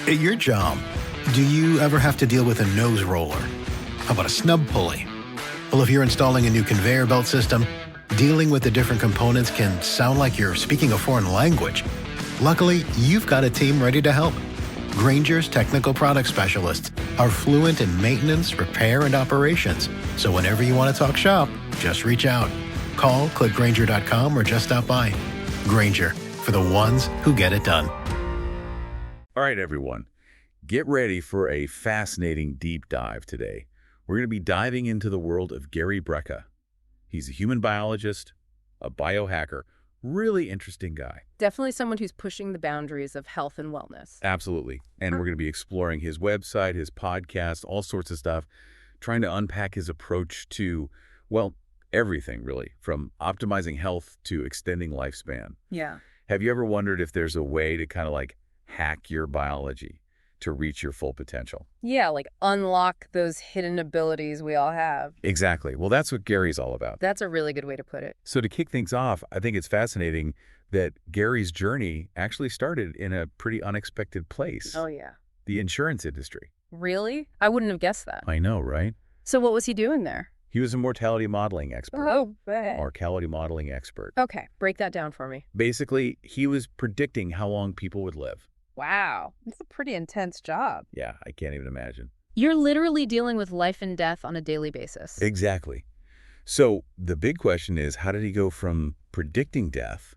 At your job, do you ever have to deal with a nose roller? How about a snub pulley? Well, if you're installing a new conveyor belt system, dealing with the different components can sound like you're speaking a foreign language. Luckily, you've got a team ready to help. Grainger's technical product specialists are fluent in maintenance, repair, and operations. So whenever you want to talk shop, just reach out. Call, click Grainger.com, or just stop by. Grainger, for the ones who get it done. All right, everyone, get ready for a fascinating deep dive today. We're going to be diving into the world of Gary Brecka. He's a human biologist, a biohacker, really interesting guy. Definitely someone who's pushing the boundaries of health and wellness. Absolutely. And we're going to be exploring his website, his podcast, all sorts of stuff, trying to unpack his approach to, well, everything really, from optimizing health to extending lifespan. Yeah. Have you ever wondered if there's a way to kind of like hack your biology to reach your full potential? Yeah, like unlock those hidden abilities we all have. Exactly. Well, that's what Gary's all about. That's a really good way to put it. So to kick things off, I think it's fascinating that Gary's journey actually started in a pretty unexpected place. Oh, yeah. The insurance industry. Really? I wouldn't have guessed that. I know, right? So what was he doing there? He was a mortality modeling expert. Oh, bad. Mortality modeling expert. Okay, break that down for me. Basically, he was predicting how long people would live. Wow. That's a pretty intense job. Yeah, I can't even imagine. You're literally dealing with life and death on a daily basis. Exactly. So the big question is, how did he go from predicting death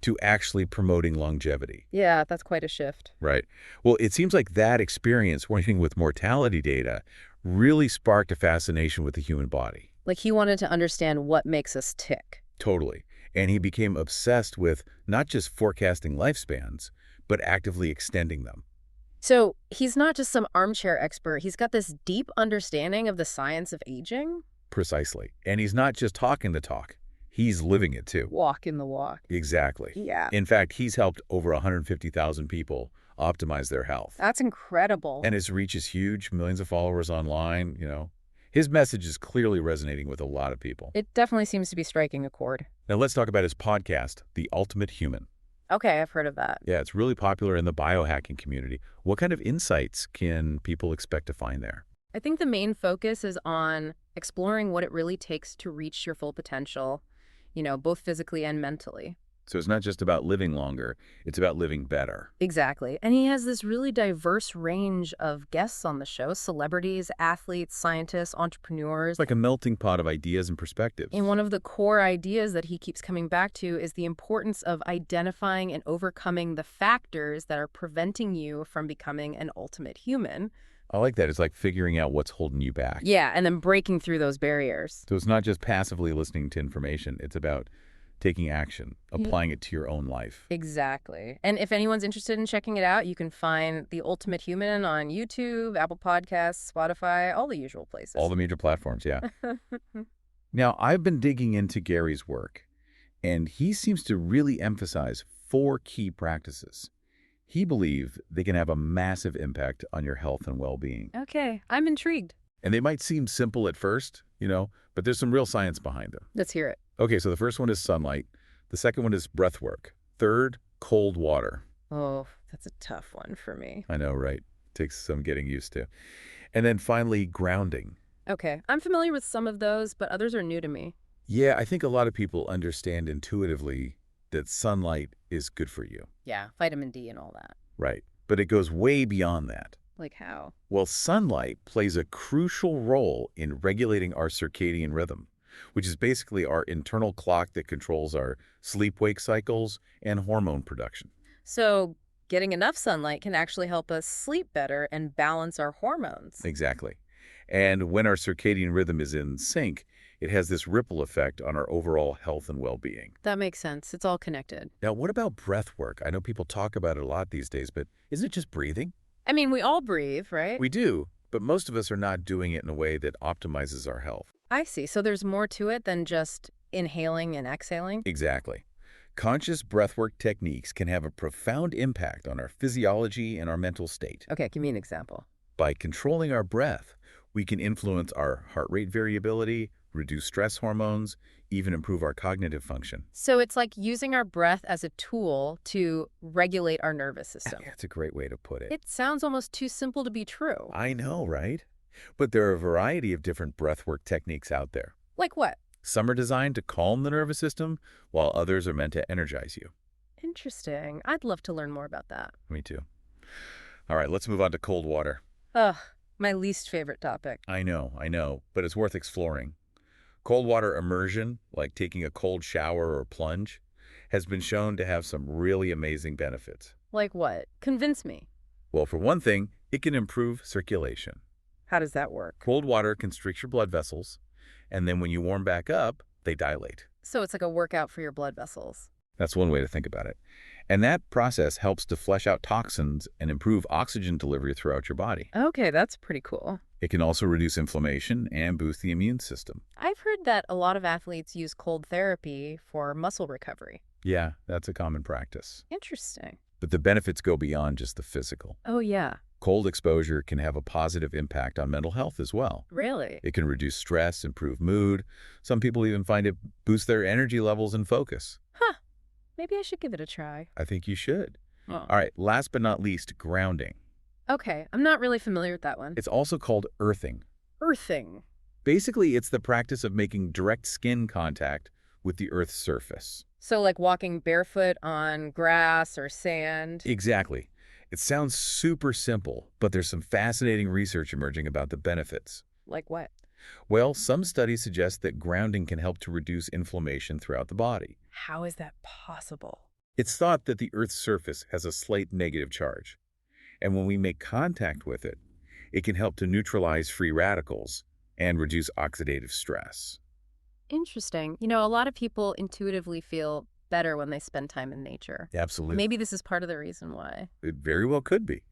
to actually promoting longevity? Yeah, that's quite a shift. Right. Well, it seems like that experience working with mortality data really sparked a fascination with the human body. Like he wanted to understand what makes us tick. Totally. And he became obsessed with not just forecasting lifespans, but actively extending them. So he's not just some armchair expert. He's got this deep understanding of the science of aging. Precisely. And he's not just talking the talk. He's living it too. Walking the walk. Exactly. Yeah. In fact, he's helped over 150,000 people optimize their health. That's incredible. And his reach is huge, millions of followers online, His message is clearly resonating with a lot of people. It definitely seems to be striking a chord. Now let's talk about his podcast, The Ultimate Human. Okay, I've heard of that. Yeah, it's really popular in the biohacking community. What kind of insights can people expect to find there? I think the main focus is on exploring what it really takes to reach your full potential, both physically and mentally. So it's not just about living longer, it's about living better. Exactly. And he has this really diverse range of guests on the show: celebrities, athletes, scientists, entrepreneurs. It's like a melting pot of ideas and perspectives. And one of the core ideas that he keeps coming back to is the importance of identifying and overcoming the factors that are preventing you from becoming an ultimate human. I like that. It's like figuring out what's holding you back. Yeah, and then breaking through those barriers. So it's not just passively listening to information. It's about taking action, applying it to your own life. Exactly. And if anyone's interested in checking it out, you can find The Ultimate Human on YouTube, Apple Podcasts, Spotify, all the usual places. All the major platforms, yeah. Now, I've been digging into Gary's work, and he seems to really emphasize 4 key practices. He believes they can have a massive impact on your health and well-being. Okay, I'm intrigued. And they might seem simple at first, but there's some real science behind them. Let's hear it. Okay, so the first one is sunlight. The second one is breath work. Third, cold water. Oh, that's a tough one for me. I know, right? Takes some getting used to. And then finally, grounding. Okay, I'm familiar with some of those, but others are new to me. Yeah, I think a lot of people understand intuitively that sunlight is good for you. Yeah, vitamin D and all that. Right. But it goes way beyond that. Like how? Well, sunlight plays a crucial role in regulating our circadian rhythm, which is basically our internal clock that controls our sleep-wake cycles and hormone production. So getting enough sunlight can actually help us sleep better and balance our hormones. Exactly. And when our circadian rhythm is in sync, it has this ripple effect on our overall health and well-being. That makes sense. It's all connected. Now, what about breath work? I know people talk about it a lot these days, but isn't it just breathing? I mean, we all breathe, right? We do, but most of us are not doing it in a way that optimizes our health. I see. So there's more to it than just inhaling and exhaling? Exactly. Conscious breathwork techniques can have a profound impact on our physiology and our mental state. Okay, give me an example. By controlling our breath, we can influence our heart rate variability, reduce stress hormones, even improve our cognitive function. So it's like using our breath as a tool to regulate our nervous system. Yeah, it's a great way to put it. It sounds almost too simple to be true. I know, right? But there are a variety of different breathwork techniques out there. Like what? Some are designed to calm the nervous system, while others are meant to energize you. Interesting. I'd love to learn more about that. Me too. All right, let's move on to cold water. Ugh, my least favorite topic. I know, but it's worth exploring. Cold water immersion, like taking a cold shower or plunge, has been shown to have some really amazing benefits. Like what? Convince me. Well, for one thing, it can improve circulation. How does that work? Cold water constricts your blood vessels, and then when you warm back up, they dilate. So it's like a workout for your blood vessels. That's one way to think about it. And that process helps to flush out toxins and improve oxygen delivery throughout your body. Okay, that's pretty cool. It can also reduce inflammation and boost the immune system. I've heard that a lot of athletes use cold therapy for muscle recovery. Yeah, that's a common practice. Interesting. But the benefits go beyond just the physical. Oh, yeah. Cold exposure can have a positive impact on mental health as well. Really? It can reduce stress, improve mood. Some people even find it boosts their energy levels and focus. Huh. Maybe I should give it a try. I think you should. Oh. All right, last but not least, grounding. Okay, I'm not really familiar with that one. It's also called earthing. Earthing. Basically, it's the practice of making direct skin contact with the Earth's surface. So like walking barefoot on grass or sand. Exactly. It sounds super simple, but there's some fascinating research emerging about the benefits. Like what? Well, some studies suggest that grounding can help to reduce inflammation throughout the body. How is that possible? It's thought that the Earth's surface has a slight negative charge, and when we make contact with it, it can help to neutralize free radicals and reduce oxidative stress. Interesting. You know, a lot of people intuitively feel better when they spend time in nature. Absolutely. Maybe this is part of the reason why. It very well could be.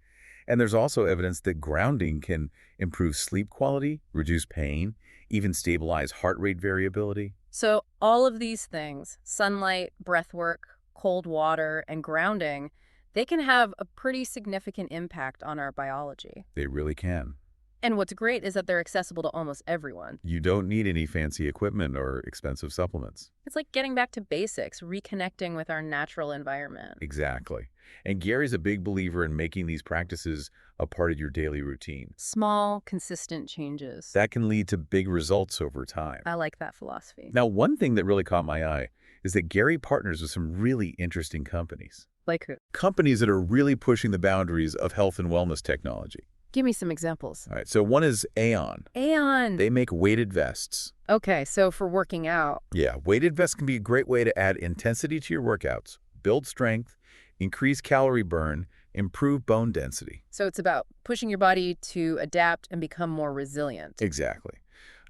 And there's also evidence that grounding can improve sleep quality, reduce pain, even stabilize heart rate variability. So all of these things, sunlight, breath work, cold water, and grounding, they can have a pretty significant impact on our biology. They really can. And what's great is that they're accessible to almost everyone. You don't need any fancy equipment or expensive supplements. It's like getting back to basics, reconnecting with our natural environment. Exactly. And Gary's a big believer in making these practices a part of your daily routine. Small, consistent changes. That can lead to big results over time. I like that philosophy. Now, one thing that really caught my eye is that Gary partners with some really interesting companies. Like who? Companies that are really pushing the boundaries of health and wellness technology. Give me some examples. All right, so one is Aeon. Aeon. They make weighted vests. Okay, so for working out. Yeah, weighted vests can be a great way to add intensity to your workouts, build strength, increase calorie burn, improve bone density. So it's about pushing your body to adapt and become more resilient. Exactly.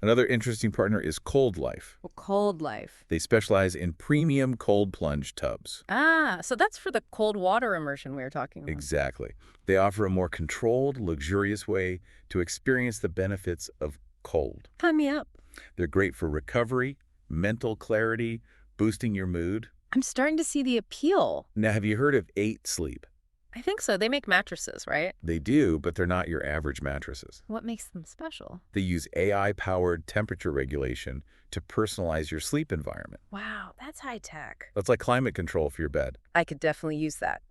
Another interesting partner is Cold Life. Well, cold life. They specialize in premium cold plunge tubs. Ah, so that's for the cold water immersion we were talking about. Exactly. They offer a more controlled, luxurious way to experience the benefits of cold. Sign me up. They're great for recovery, mental clarity, boosting your mood. I'm starting to see the appeal. Now, have you heard of 8 Sleep? I think so. They make mattresses, right? They do, but they're not your average mattresses. What makes them special? They use AI-powered temperature regulation to personalize your sleep environment. Wow, that's high tech. That's like climate control for your bed. I could definitely use that.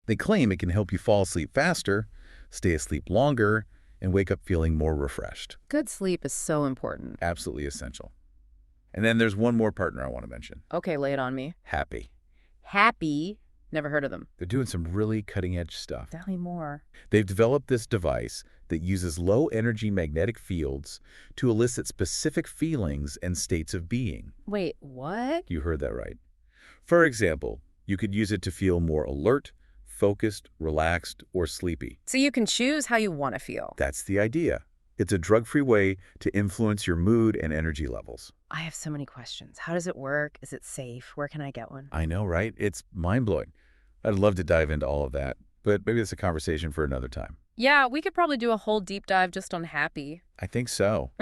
They claim it can help you fall asleep faster, stay asleep longer, and wake up feeling more refreshed. Good sleep is so important. Absolutely essential. And then there's one more partner I want to mention. Okay, lay it on me. Happy. Happy. Never heard of them. They're doing some really cutting-edge stuff. Tell me more. They've developed this device that uses low-energy magnetic fields to elicit specific feelings and states of being. Wait, what? You heard that right. For example, you could use it to feel more alert, focused, relaxed, or sleepy. So you can choose how you want to feel. That's the idea. It's a drug-free way to influence your mood and energy levels. I have so many questions. How does it work? Is it safe? Where can I get one? I know, right? It's mind-blowing. I'd love to dive into all of that, but maybe it's a conversation for another time. Yeah, we could probably do a whole deep dive just on Happy. I think so.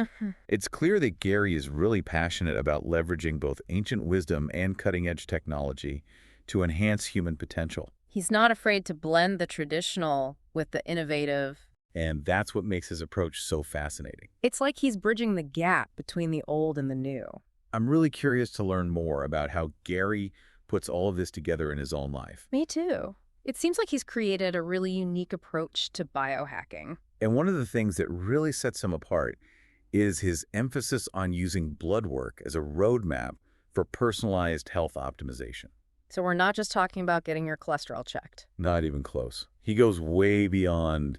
It's clear that Gary is really passionate about leveraging both ancient wisdom and cutting-edge technology to enhance human potential. He's not afraid to blend the traditional with the innovative And that's what makes his approach so fascinating. It's like he's bridging the gap between the old and the new. I'm really curious to learn more about how Gary puts all of this together in his own life. Me too. It seems like he's created a really unique approach to biohacking. And one of the things that really sets him apart is his emphasis on using blood work as a roadmap for personalized health optimization. So we're not just talking about getting your cholesterol checked. Not even close. He goes way beyond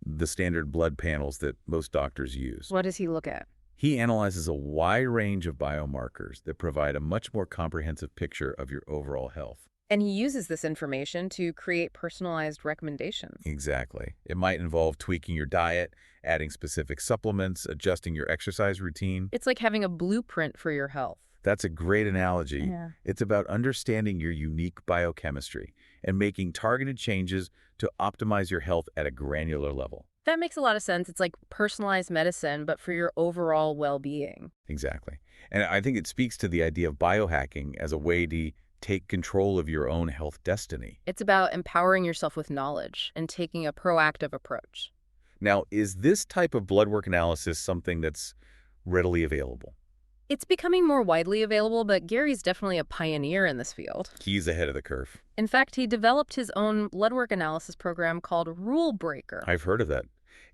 the standard blood panels that most doctors use. What does he look at? He analyzes a wide range of biomarkers that provide a much more comprehensive picture of your overall health. And he uses this information to create personalized recommendations. Exactly. It might involve tweaking your diet, adding specific supplements, adjusting your exercise routine. It's like having a blueprint for your health. That's a great analogy. Yeah. It's about understanding your unique biochemistry and making targeted changes to optimize your health at a granular level. That makes a lot of sense. It's like personalized medicine, but for your overall well-being. Exactly. And I think it speaks to the idea of biohacking as a way to take control of your own health destiny. It's about empowering yourself with knowledge and taking a proactive approach. Now, is this type of blood work analysis something that's readily available? It's becoming more widely available, but Gary's definitely a pioneer in this field. He's ahead of the curve. In fact, he developed his own blood work analysis program called Rule Breaker. I've heard of that.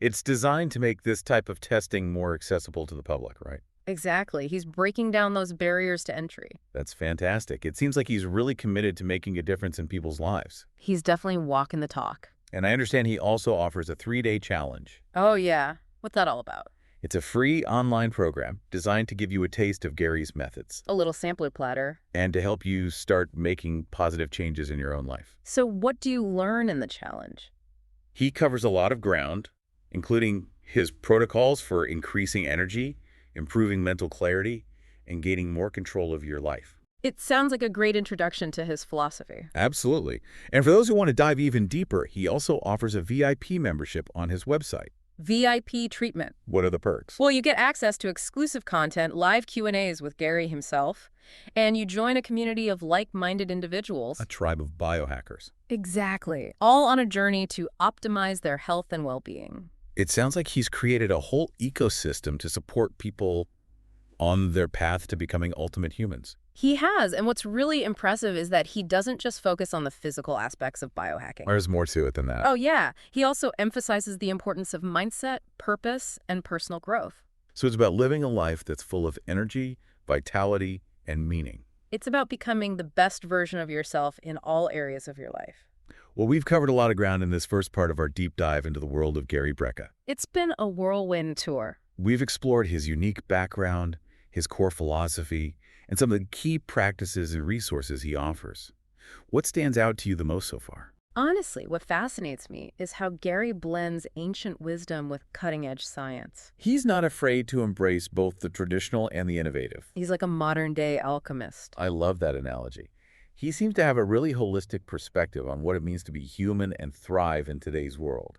It's designed to make this type of testing more accessible to the public, right? Exactly. He's breaking down those barriers to entry. That's fantastic. It seems like he's really committed to making a difference in people's lives. He's definitely walking the talk. And I understand he also offers a 3-day challenge. Oh, yeah. What's that all about? It's a free online program designed to give you a taste of Gary's methods A little sampler platter. and to help you start making positive changes in your own life. So what do you learn in the challenge? He covers a lot of ground, including his protocols for increasing energy, improving mental clarity, and gaining more control of your life. It sounds like a great introduction to his philosophy. Absolutely. And for those who want to dive even deeper, he also offers a VIP membership on his website. VIP treatment. What are the perks? Well, you get access to exclusive content, live Q&As with Gary himself, and you join a community of like-minded individuals. A tribe of biohackers. Exactly. All on a journey to optimize their health and well-being. It sounds like he's created a whole ecosystem to support people on their path to becoming ultimate humans. He has, and what's really impressive is that he doesn't just focus on the physical aspects of biohacking. There's more to it than that. Oh, yeah. He also emphasizes the importance of mindset, purpose, and personal growth. So it's about living a life that's full of energy, vitality, and meaning. It's about becoming the best version of yourself in all areas of your life. Well, we've covered a lot of ground in this first part of our deep dive into the world of Gary Brecka. It's been a whirlwind tour. We've explored his unique background, his core philosophy, and some of the key practices and resources he offers. What stands out to you the most so far? Honestly, what fascinates me is how Gary blends ancient wisdom with cutting-edge science. He's not afraid to embrace both the traditional and the innovative. He's like a modern-day alchemist. I love that analogy. He seems to have a really holistic perspective on what it means to be human and thrive in today's world.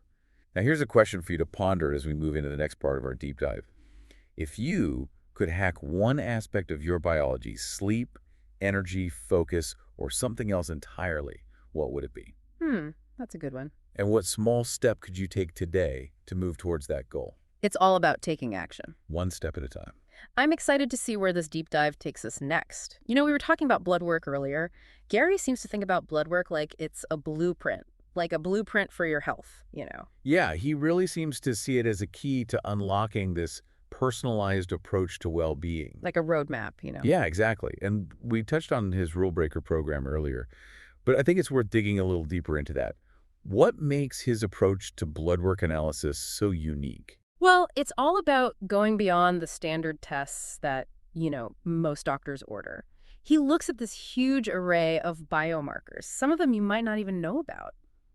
Now, here's a question for you to ponder as we move into the next part of our deep dive. If you could hack one aspect of your biology, sleep, energy, focus, or something else entirely, what would it be? That's a good one. And what small step could you take today to move towards that goal? It's all about taking action. One step at a time. I'm excited to see where this deep dive takes us next. You know, we were talking about blood work earlier. Gary seems to think about blood work like it's a blueprint for your health, you know. Yeah, he really seems to see it as a key to unlocking this personalized approach to well-being. Like a roadmap, you know. Yeah, exactly. And we touched on his Rule Breaker program earlier, but I think it's worth digging a little deeper into that. What makes his approach to blood work analysis so unique? Well, it's all about going beyond the standard tests that, you know, most doctors order. He looks at this huge array of biomarkers, some of them you might not even know about.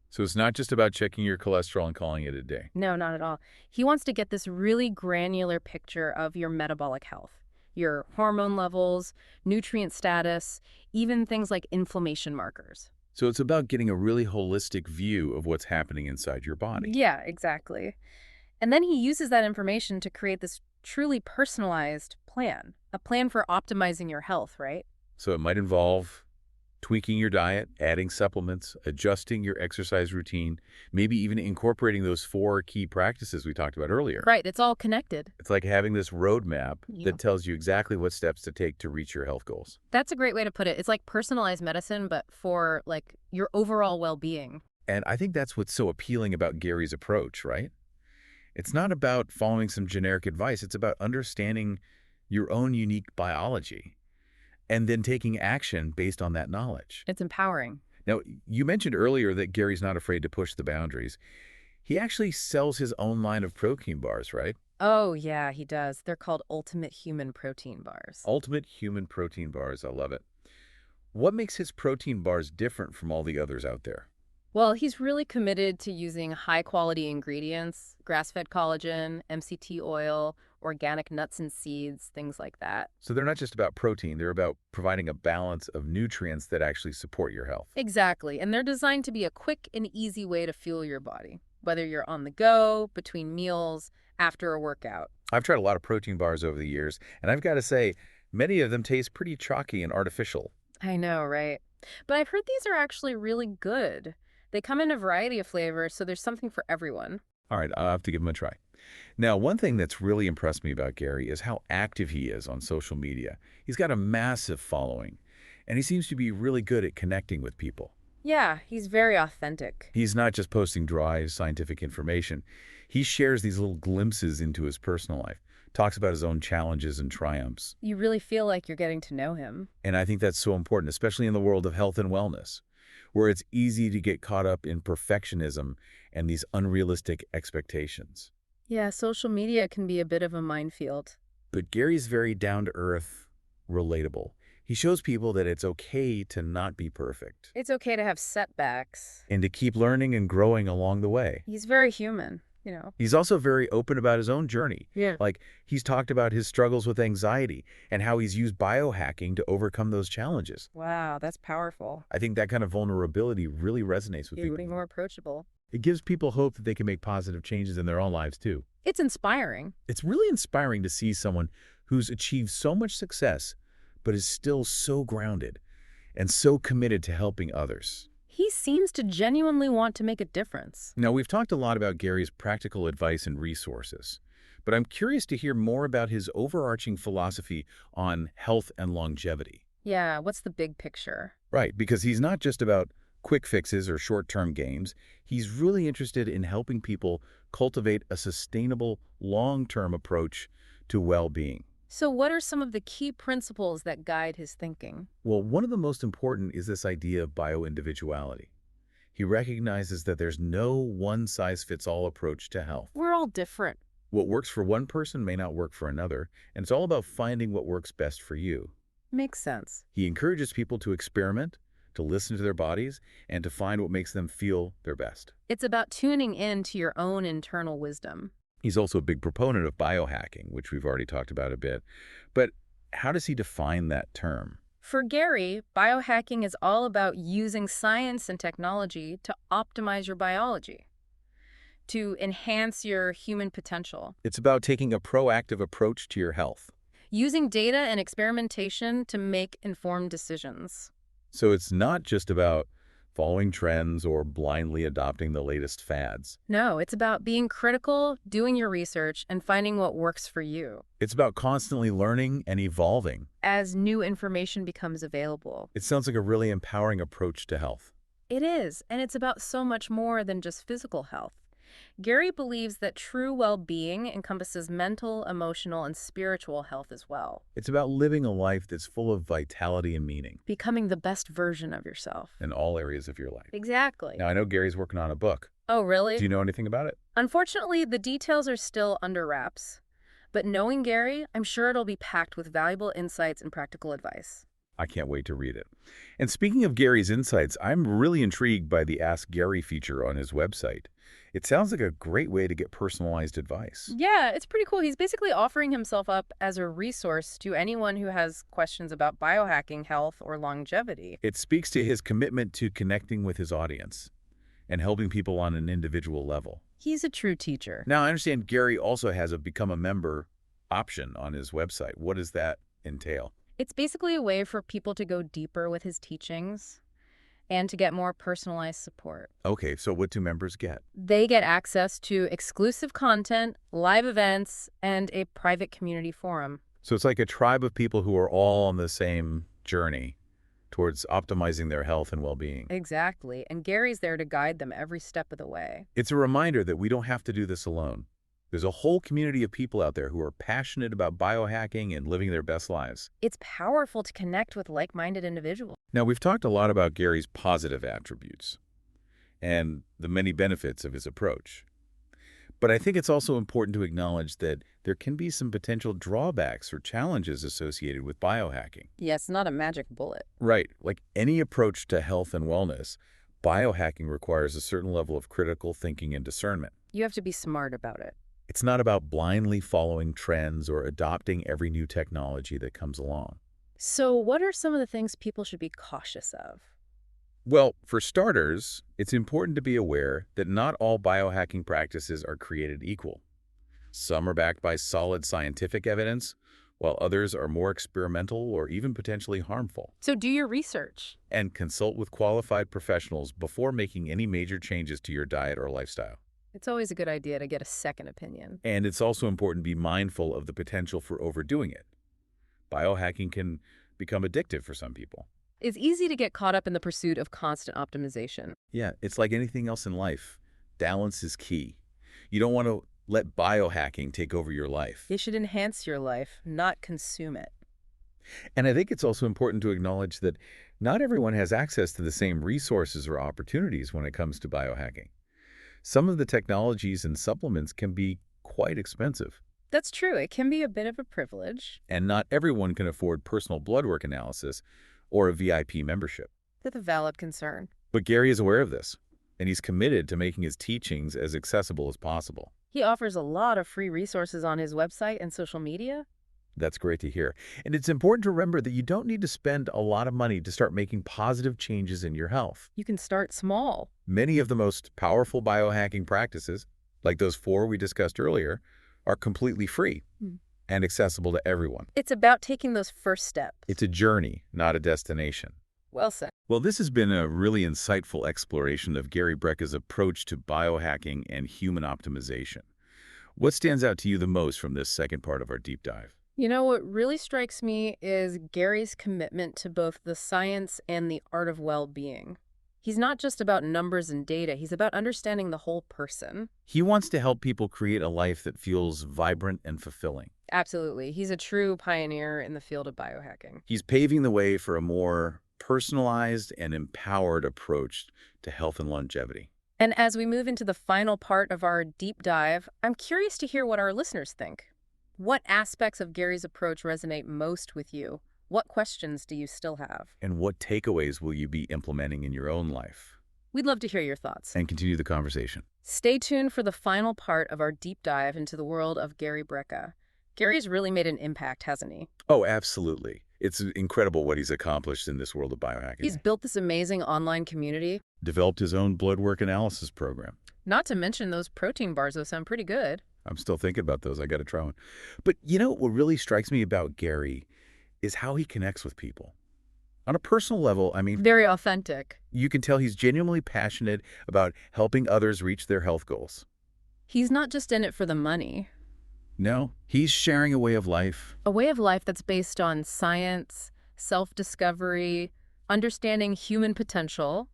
So it's not just about checking your cholesterol and calling it a day. No, not at all. He wants to get this really granular picture of your metabolic health, your hormone levels, nutrient status, even things like inflammation markers. So it's about getting a really holistic view of what's happening inside your body. Yeah, exactly. And then he uses that information to create this truly personalized plan, a plan for optimizing your health, right? So it might involve Tweaking your diet, adding supplements, adjusting your exercise routine, maybe even incorporating those 4 key practices we talked about earlier. Right, it's all connected. It's like having this roadmap Yeah. that tells you exactly what steps to take to reach your health goals. That's a great way to put it. It's like personalized medicine, but for like your overall well-being. And I think that's what's so appealing about Gary's approach, right? It's not about following some generic advice. It's about understanding your own unique biology and then taking action based on that knowledge. It's empowering. Now, you mentioned earlier that Gary's not afraid to push the boundaries. He actually sells his own line of protein bars, right? Oh, yeah, he does. They're called Ultimate Human Protein Bars. Ultimate Human Protein Bars. I love it. What makes his protein bars different from all the others out there? Well, he's really committed to using high-quality ingredients, grass-fed collagen, MCT oil, organic nuts and seeds, things like that. So they're not just about protein, they're about providing a balance of nutrients that actually support your health. Exactly, and they're designed to be a quick and easy way to fuel your body, whether you're on the go, between meals, after a workout. I've tried a lot of protein bars over the years, and I've got to say, many of them taste pretty chalky and artificial. I know, right? But I've heard these are actually really good. They come in a variety of flavors, so there's something for everyone. All right, I'll have to give them a try. Now, one thing that's really impressed me about Gary is how active he is on social media. He's got a massive following, and he seems to be really good at connecting with people. Yeah, he's very authentic. He's not just posting dry scientific information. He shares these little glimpses into his personal life, talks about his own challenges and triumphs. You really feel like you're getting to know him. And I think that's so important, especially in the world of health and wellness, where it's easy to get caught up in perfectionism and these unrealistic expectations. Yeah, social media can be a bit of a minefield. But Gary's very down-to-earth, relatable. He shows people that it's okay to not be perfect It's okay to have setbacks. and to keep learning and growing along the way. He's very human, you know. He's also very open about his own journey. Yeah. Like, he's talked about his struggles with anxiety and how he's used biohacking to overcome those challenges. Wow, that's powerful. I think that kind of vulnerability really resonates with You're people. getting more approachable. It gives people hope that they can make positive changes in their own lives, too. It's inspiring. It's really inspiring to see someone who's achieved so much success, but is still so grounded and so committed to helping others. He seems to genuinely want to make a difference. Now, we've talked a lot about Gary's practical advice and resources, but I'm curious to hear more about his overarching philosophy on health and longevity. Yeah, what's the big picture? Right, because he's not just about quick fixes or short-term gains. He's really interested in helping people cultivate a sustainable, long-term approach to well-being. So what are some of the key principles that guide his thinking? Well, one of the most important is this idea of bio-individuality. He recognizes that there's no one-size-fits-all approach to health. We're all different. What works for one person may not work for another, and it's all about finding what works best for you. Makes sense. He encourages people to experiment, to listen to their bodies, and to find what makes them feel their best. It's about tuning in to your own internal wisdom. He's also a big proponent of biohacking, which we've already talked about a bit. But how does he define that term? For Gary, biohacking is all about using science and technology to optimize your biology, to enhance your human potential, It's about taking a proactive approach to your health. using data and experimentation to make informed decisions. So it's not just about following trends or blindly adopting the latest fads. No, it's about being critical, doing your research, and finding what works for you It's about constantly learning and evolving. as new information becomes available. It sounds like a really empowering approach to health. It is, and it's about so much more than just physical health. Gary believes that true well-being encompasses mental, emotional, and spiritual health as well, It's about living a life that's full of vitality and meaning becoming the best version of yourself. in all areas of your life. Exactly. Now, I know Gary's working on a book. Oh, really? Do you know anything about it? Unfortunately, the details are still under wraps. But knowing Gary, I'm sure it'll be packed with valuable insights and practical advice. I can't wait to read it. And speaking of Gary's insights, I'm really intrigued by the Ask Gary feature on his website. It sounds like a great way to get personalized advice. Yeah, it's pretty cool. He's basically offering himself up as a resource to anyone who has questions about biohacking, health, or longevity. It speaks to his commitment to connecting with his audience and helping people on an individual level. He's a true teacher. Now, I understand Gary also has a Become a Member option on his website. What does that entail? It's basically a way for people to go deeper with his teachings and to get more personalized support. Okay, so what do members get? They get access to exclusive content, live events, and a private community forum. So it's like a tribe of people who are all on the same journey towards optimizing their health and well-being. Exactly. And Gary's there to guide them every step of the way. It's a reminder that we don't have to do this alone. There's a whole community of people out there who are passionate about biohacking and living their best lives. It's powerful to connect with like-minded individuals. Now, we've talked a lot about Gary's positive attributes and the many benefits of his approach. But I think it's also important to acknowledge that there can be some potential drawbacks or challenges associated with biohacking. Yeah, it's not a magic bullet. Right. Like any approach to health and wellness, biohacking requires a certain level of critical thinking and discernment. You have to be smart about it. It's not about blindly following trends or adopting every new technology that comes along. So what are some of the things people should be cautious of? Well, for starters, it's important to be aware that not all biohacking practices are created equal. Some are backed by solid scientific evidence, while others are more experimental or even potentially harmful. So do your research. And consult with qualified professionals before making any major changes to your diet or lifestyle. It's always a good idea to get a second opinion. And it's also important to be mindful of the potential for overdoing it. Biohacking can become addictive for some people. It's easy to get caught up in the pursuit of constant optimization. Yeah, it's like anything else in life. Balance is key. You don't want to let biohacking take over your life. It should enhance your life, not consume it. And I think it's also important to acknowledge that not everyone has access to the same resources or opportunities when it comes to biohacking. Some of the technologies and supplements can be quite expensive. That's true. It can be a bit of a privilege. And not everyone can afford personal blood work analysis or a VIP membership. That's a valid concern. But Gary is aware of this, and he's committed to making his teachings as accessible as possible. He offers a lot of free resources on his website and social media. That's great to hear. And it's important to remember that you don't need to spend a lot of money to start making positive changes in your health. You can start small. Many of the most powerful biohacking practices, like those 4 we discussed earlier, are completely free and accessible to everyone. It's about taking those first steps. It's a journey, not a destination. Well said. Well, this has been a really insightful exploration of Gary Brecka's approach to biohacking and human optimization. What stands out to you the most from this second part of our deep dive? You know, what really strikes me is Gary's commitment to both the science and the art of well-being. He's not just about numbers and data, he's about understanding the whole person. He wants to help people create a life that feels vibrant and fulfilling. Absolutely. He's a true pioneer in the field of biohacking. He's paving the way for a more personalized and empowered approach to health and longevity. And as we move into the final part of our deep dive, I'm curious to hear what our listeners think. What aspects of Gary's approach resonate most with you? What questions do you still have? And what takeaways will you be implementing in your own life? We'd love to hear your thoughts. And continue the conversation. Stay tuned for the final part of our deep dive into the world of Gary Brecka. Gary's really made an impact, hasn't he? Oh, absolutely. It's incredible what he's accomplished in this world of biohacking. He's built this amazing online community. Developed his own blood work analysis program. Not to mention those protein bars, those sound pretty good. I'm still thinking about those. I got to try one. But you know what really strikes me about Gary is how he connects with people. On a personal level, I mean, Very authentic. you can tell he's genuinely passionate about helping others reach their health goals. He's not just in it for the money. No, he's sharing a way of life. A way of life that's based on science, self-discovery, understanding human potential.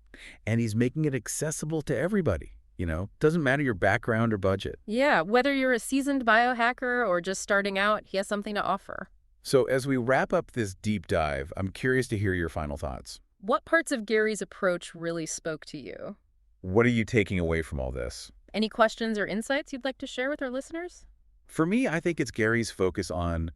And he's making it accessible to everybody. You know, doesn't matter your background or budget. Yeah, whether you're a seasoned biohacker or just starting out, he has something to offer. So as we wrap up this deep dive, I'm curious to hear your final thoughts. What parts of Gary's approach really spoke to you? What are you taking away from all this? Any questions or insights you'd like to share with our listeners? For me, I think it's Gary's focus on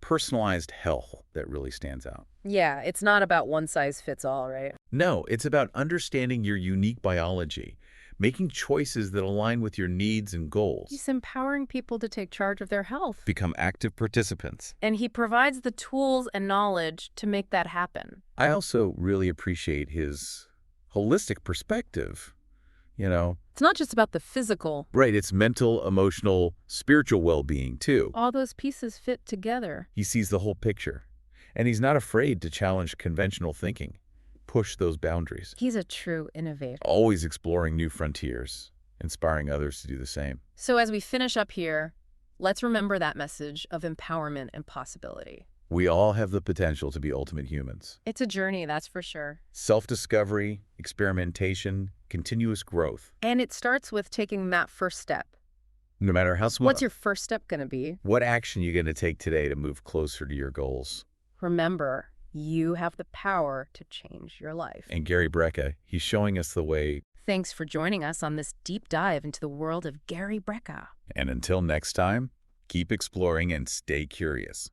personalized health that really stands out. Yeah, it's not about one size fits all, right? No, it's about understanding your unique biology, making choices that align with your needs and goals. He's empowering people to take charge of their health. Become active participants. And he provides the tools and knowledge to make that happen. I also really appreciate his holistic perspective. You know, It's not just about the physical. right, it's mental, emotional, spiritual well-being too. All those pieces fit together. He sees the whole picture. And he's not afraid to challenge conventional thinking, push those boundaries, He's a true innovator. always exploring new frontiers, inspiring others to do the same. So as we finish up here, let's remember that message of empowerment and possibility. We all have the potential to be ultimate humans. It's a journey, that's for sure. Self-discovery, experimentation, continuous growth. And it starts with taking that first step. No matter how small. What's your first step going to be? What action are you going to take today to move closer to your goals? Remember, you have the power to change your life. And Gary Brecka, he's showing us the way. Thanks for joining us on this deep dive into the world of Gary Brecka. And until next time, keep exploring and stay curious.